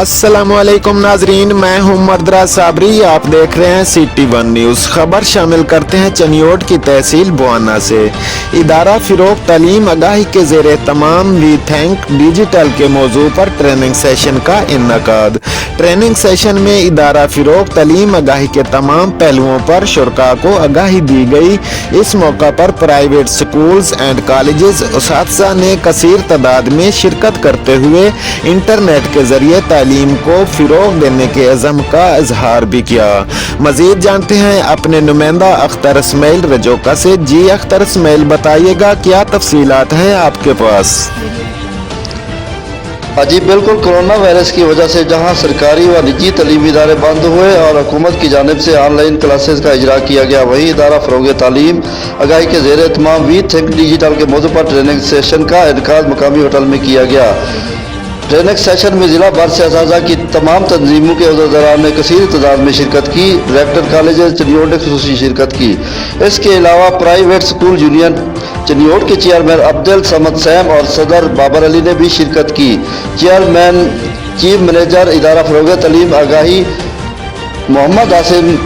अस्सलामुअलैकुम नाजरीन, मैं हूं मर्दरा साबरी। आप देख रहे हैं CT1 न्यूज़। खबर शामिल करते हैं चनियोट की तहसील बुआना से। इदारा फिरोग तालीम आगाही के ज़ेरे तमाम वी थैंक डिजिटल के मौजू पर ट्रेनिंग सेशन का इन्नकाद। ट्रेनिंग सेशन में इदारा फिरोग तालीम आगाही के तमाम पहलुओं पर शुरका को आगाही दी गई। इस मौका पर प्राइवेट स्कूल्स एंड कॉलेजेस उस्ताद ने कसीर तादाद में शिरकत करते हुए इंटरनेट के जरिए तालीम को फिरोग देने के अज़म का इजहार भी किया। मजीद जानते हैं अपने नुमाइंदा अख्तर इस्माइल रजोका से। जी अख्तर इस्माइल, बताइएगा क्या तफसीलात हैं आपके पास? जी बिल्कुल, कोरोना वायरस की वजह से जहां सरकारी व निजी तालीमी इदारे बंद हुए और हुकूमत की जानिब से ऑनलाइन क्लासेस का इजरा किया गया, वही इदारा फ़रोग़ तालीम आगाही के ज़ेरे तमाम वी थिंक डिजिटल के मौजू पर ट्रेनिंग सेशन का इनकाद मकामी होटल में किया गया। ट्रेनिंग सेशन में ज़िला भर से असातिज़ा की तमाम तंजीमों के अहदेदारान ने कसीर तादाद में शिरकत की। डायरेक्टर कॉलेज चनियोट ने खुसूसी शिरकत की। इसके अलावा प्राइवेट स्कूल यूनियन चनियोट के चेयरमैन अब्दुल समद सैम और सदर बाबर अली ने भी शिरकत की। चेयरमैन चीफ मैनेजर इदारा फ़रोग़ तालीम आगाही मोहम्मद आसिम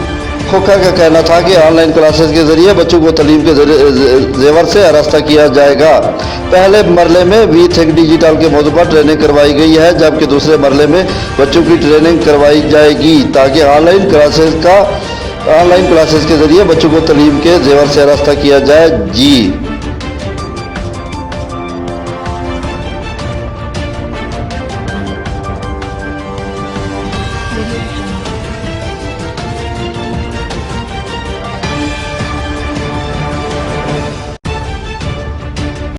खोखा का कहना था कि ऑनलाइन क्लासेस के जरिए बच्चों को तालीम के जेवर से आरास्ता किया जाएगा। पहले मरले में वी थिंक डिजिटल के मौजू पर ट्रेनिंग करवाई गई है, जबकि दूसरे मरले में बच्चों की ट्रेनिंग करवाई जाएगी ताकि ऑनलाइन क्लासेस के जरिए बच्चों को तालीम के जेवर से आरास्ता किया जाए। जी।